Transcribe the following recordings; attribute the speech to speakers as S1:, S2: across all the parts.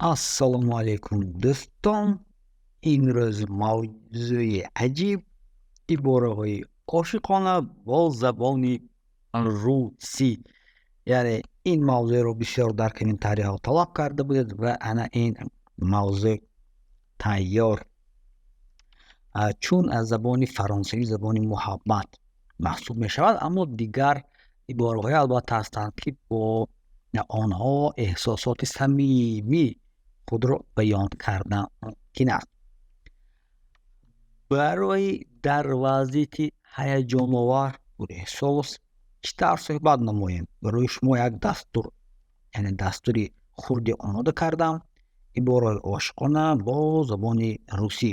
S1: Ассалому алейкум дӯстон. Имрӯз мавзӯи аҷиб ибораҳои ошиқона бо забони русӣ. Яъне ин мавзӯъро бисёр дар комментарияҳо талаб карда будед ва ана ин мавзӯъ тайёр. Чун забони фаронсавӣ забони муҳаббат маҳсуб мешавад, аммо дигар ибораҳое албатта ҳастанд, ки бо онҳо эҳсосоти самимӣ худро баён кардан мумкин аст. Барои дар вазъияти ҳаяҷоновар пурэҳсос чӣ тавр суҳбат намоем? Барои шумо як дастур, яъне дастури хурдӣ омода кардам. Ибораҳои ошиқона бо забони русӣ.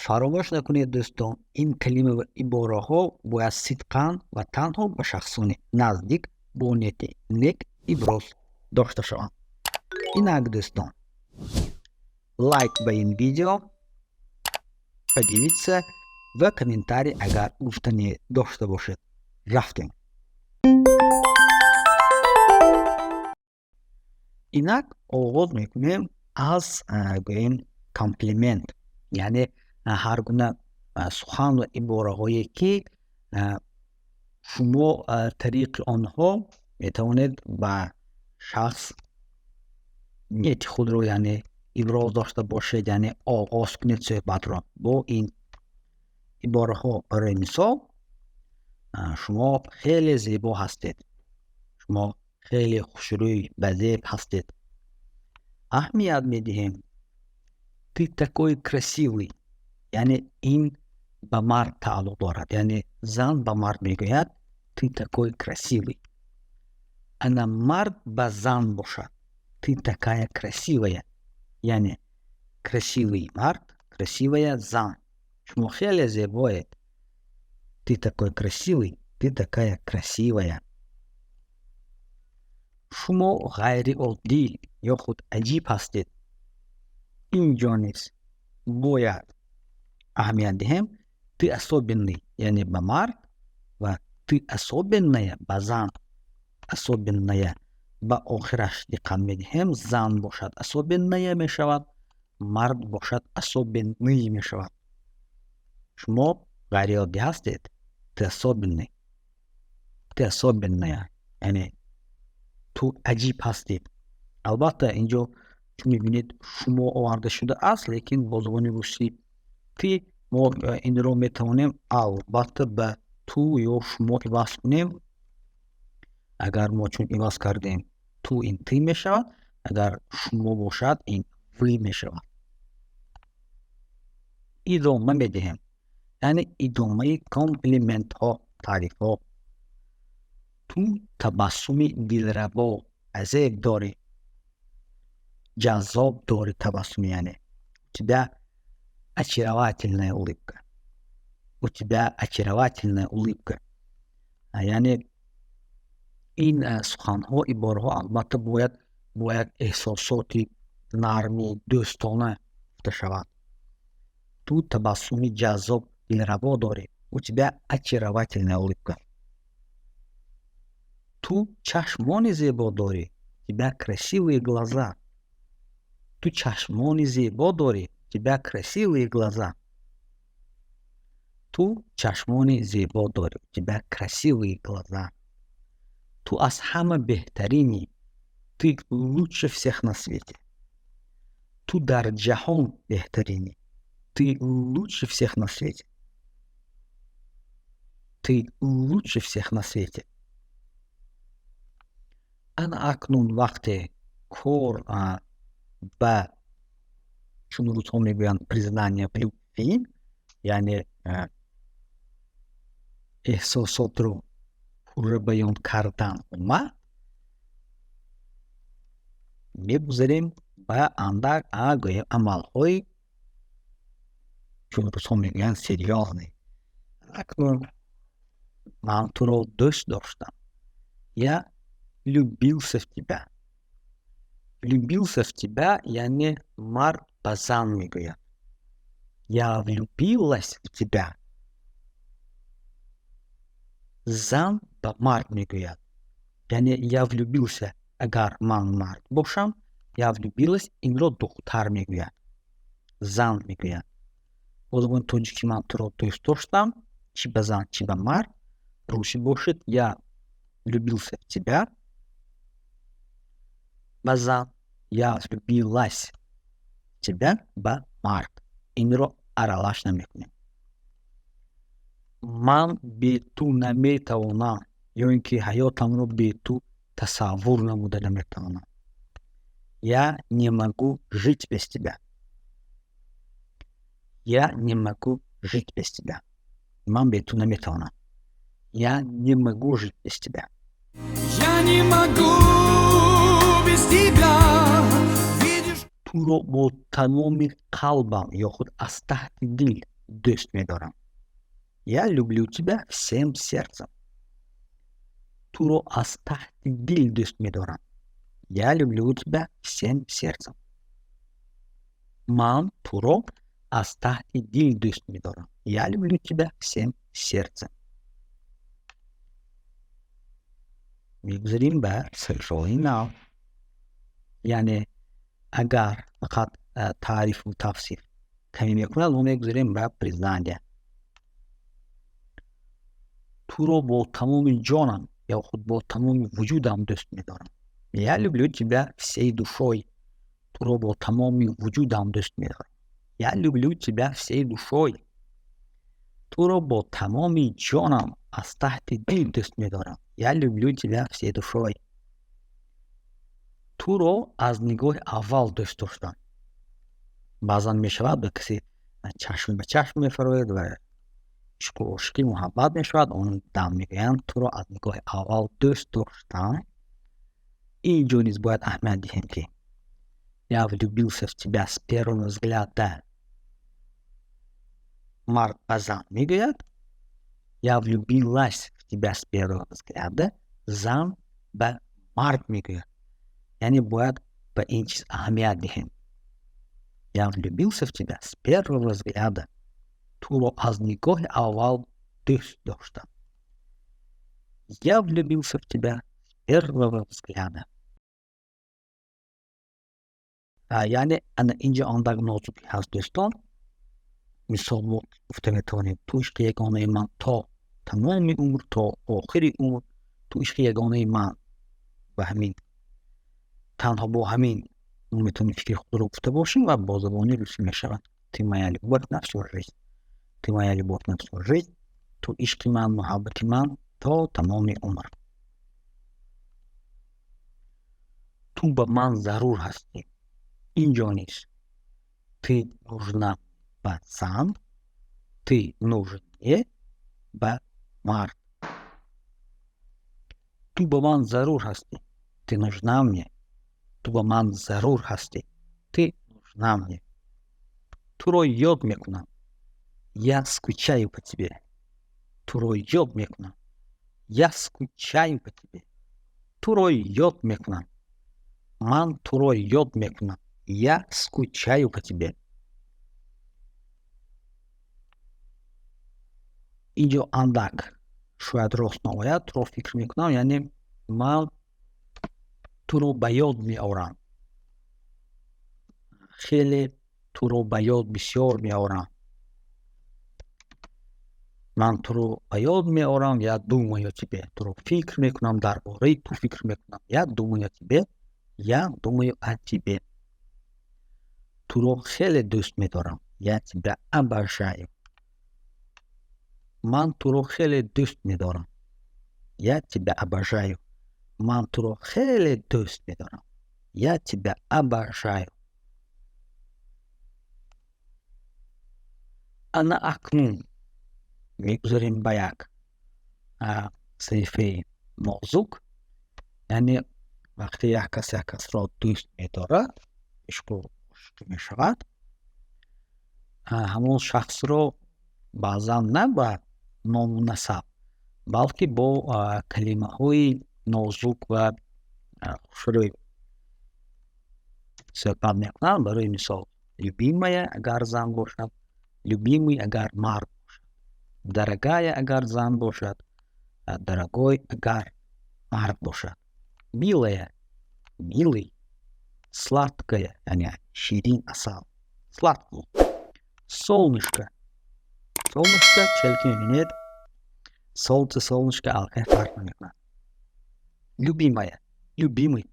S1: Фаромӯш накунед дӯстон, ин калима ва ибораҳо бояд сидқан ва танҳо ба шахсони наздик бо нияти нек иброз дошта шаванд. Инак дӯстон, лайк ба ин видео, поделиться ва комментарий агар гуфтание дошта бошед. Рафтем. Инак оғоз мекунем аз гӯем комплимент, яъне ҳар гуна сухан ва ибораҳое ки шумо тариқи онҳо метавонед ба шахс нияти худро яъне иброз дошта бошед, яъне оғоз кунед суҳбатро бо ин ибораҳо. Барои мисол, шумо хеле зебо ҳастед, шумо хеле хушрӯй ва зеб ҳастед. Аҳамият медиҳем. Ты такой красивый, яъне ин ба мард тааллуқ дорад, яъне зан ба мард мегӯяд ты такой красивый. Ана мард ба зан бошад, ты такая красивая, яъне красивый мард, красивая зан. Шумо хеле зебоед, ты такой красивый, ты такая красивая. Шумо ғайриоддӣ ё худ аҷиб ҳастед. Инҷо низ бояд аҳамият диҳем. Ты особенный, яъне ба мард, ва ты особенная ба зан. Особенная ба охираш диққат медиҳем. Зан бошад особенная мешавад, мард бошад особенный мешавад. Шумо ғайриоддӣ ҳастед. Ты особенный, ты особенная, яъне ту аҷиб ҳастӣ. Албатта инҷо чун мебинед шумо оварда шудааст, лекин бо забони русӣ ти мо инро метавонем албатта ба ту ё шумо иваз кунем. Агар мо чун иваз кардем, ту ин ты мешавад, агар шумо бошад, ин вы мешавад. Идома медиҳем, яъне идомаи комплиментҳо, таърифҳо. Ту табассуми дилрабо, азеб дорӣ, ҷаззоб дорӣ табассуми, яъне у тебя очаровательная улыбка. У тебя очаровательная улыбка. Яъне ин суханҳо, ибораҳо албатта бояд бо як эҳсосоти нарму дӯстона гуфта шавад. Ту табассуми ҷаззоб, дилрабо дорӣ. У тебя очаровательная улыбка. Ту чашмони зебо дорӣ. У тебя красивые глаза. Ту чашмони зебо дорӣ. У тебя красивые глаза. Ту чашмони зебо дорӣ. У тебя красивые глаза. Ту аз ҳама беҳтаринӣ. Ты лучше всех на свете. Ту дар ҷаҳон беҳтаринӣ. Ты лучше всех на свете. Ты лучше всех на свете. Ана акнун вақте кор ба чун русҳо мегӯянд признание в любви, яъне эҳсосотро пурра баён кардан омад, мегузарем ба андак гӯем амалҳои чун русҳо мегӯянд серьёзный. Акнун ман туро дӯст доштам. Я влюбился в тебя. Влюбился в тебя, яъне мард ба зан мегӯяд. Я влюбилась в тебя. Зан ба мард мегӯяд. Яъне я влюбился, агар ман мард бошам, я влюбилась, инро духтар мегӯяд. Зан мегӯяд. Озгон тоҷи ки ман туро дӯст доштам, чи ба зан, чи ба мард, руши бошад, я влюбился в тебя. Ба зан, я влюбилась в тебя, ба мард. Инро аралаш намекунем. Ман бе ту наметавонам, ё ин ки ҳаётамро бе ту тасаввур намуда наметавонам. Я не могу жить без тебя. Я не могу жить без тебя. Ман бе ту наметавонам. Я не могу жить без тебя.
S2: Я не могу без тебя. Видишь?
S1: Туро бо тамоми қалбам ё худ аз таҳти дил дӯст медорам. Я люблю тебя всем сердцем. Туро аз таҳти дил дӯст медорам. Я люблю тебя всем сердцем. Ман туро аз таҳти дил дӯст медорам. Я люблю тебя всем сердцем. Мегузарем ба соҳоли нав. Яъне агар фақат таърифу тавсиф камӣ мекунад, мо мегузарем ба признание. Туро бо тамоми ҷонам ё худ бо тамоми вуҷудам дӯст медорам. Я люблю тебя всей душой. Туро бо тамоми вуҷудам дӯст медорам. Я люблю тебя всей душой. Туро бо тамоми ҷонам аз таҳти дил дӯст медорам. Я люблю тебя всей душой. Туро аз нигоҳи аввал дӯст доштам. Баъзан мешавад ба касе чашм ба чашм мефарояд ва ишқу ошиқӣ муҳаббат мешавад, он дам мегӯянд туро аз нигоҳи аввал дӯст доштам. Инҷо низ бояд аҳамият диҳем ки я влюбился в тебя с первого взгляда. Мард ба зан мегӯяд. Я влюбилась в тебя с первого взгляда. Зан ба мард мегӯяд. Яъне бояд ба ин чиз аҳамият диҳем. Я влюбился в тебя с первого взгляда. Туро аз нигоҳи аввал дӯст доштам. Я влюбился в тебя с первого взгляда. Яъне ана инҷо андак нозук ҳаст дӯстон. Мисол мо гуфта метавонем ту ишқи ягонаи ман то тамоми умр, то охири умр, ту ишқи ягонаи ман. Ба ҳамин танҳо бо ҳамин мо метавонем фикри худро гуфта бошем ва бо забони русӣ мешавад. Ты моя любовь на всю жизнь. Ты моя любовь на всю жизнь. Ту ишқи ман, муҳаббати ман то тамоми умр. Ту ба ман зарур ҳастӣ. Инҷо низ ты нужна ба зан, ты нужен мне ба мард. Ту ба ман зарур ҳастӣ. Ты нужна мне. Ту ба ман зарур ҳастӣ. Ты нужна мне. Туро ёд мекунам. Я скучаю по тебе. Туро ёд мекунам. Я скучаю по тебе. Туро ёд мекунам. Ман туро ёд мекунам. Я скучаю по тебе. Инҷо андак шояд рост наояд, туро фикр мекунам, яъне ман туро ба ёд меорам. Хеле туро ба ёд бисёр меорам. Ман туро ба ёд меорам, я думаю о тебе. Туро фикр мекунам, дар бораи ту фикр мекунам. Я думаю о тебе. Я думаю о тебе. Туро хеле дӯст медорам. Я тебя обожаю. Ман туро хеле дӯст медорам. Я тебя обожаю. Ман туро хеле дӯст медорам. Я тебя обожаю. Ана акнун мегузарем ба як саҳифаи нозук. Яъне вақте як кас як касро дӯст медорад, ишқу ошиқӣ мешавад, ҳамон шахсро баъзан на ба ному насаб, балки бо калимаҳои нозук ва хушрӯй суҳбат мекунанд. Барои мисол любимая агар зан бошад, любимый агар мард бошад, дорогая агар зан бошад, дорогой агар мард бошад, милая милый, сладкое, яъни ширин асал, сладкий. Солнышко. Солнышко челки мебинед. Солнце, солнышко алкай фарқ намекунад. Любимая, любимый,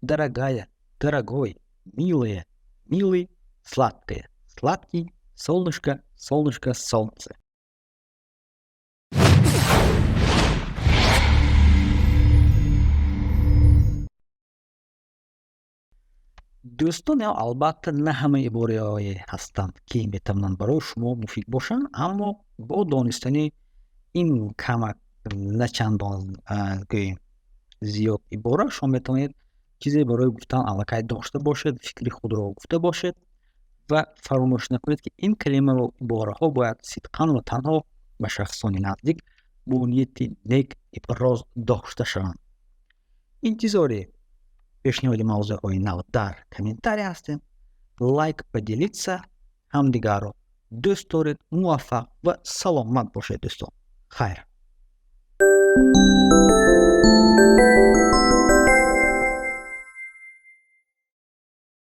S1: дорогая, дорогой, милая, милый, сладкое, сладкий, солнышко, солнышко, солнце. дӯстон албатта на ҳама ибораҳое ҳастанд ки метавонанд барои шумо муфид бошанд, аммо бо донистани ин камак на чандон гӯем зиёд ибора шумо метавонед чизе барои гуфтан аллакай дошта бошед, фикри худро гуфта бошед ва фаромӯш накунед ки ин калимаро ибораҳо бояд сидқан ва танҳо ба шахсони наздик бо нияти нек иброз дошта шаванд. Интизори пешниҳоди мавзӯъҳои нав дар комментарий ҳастем. Лайк, поделиться, ҳамдигарро дӯст доред, муваффақ ва саломат бошед дӯстон. Хайр.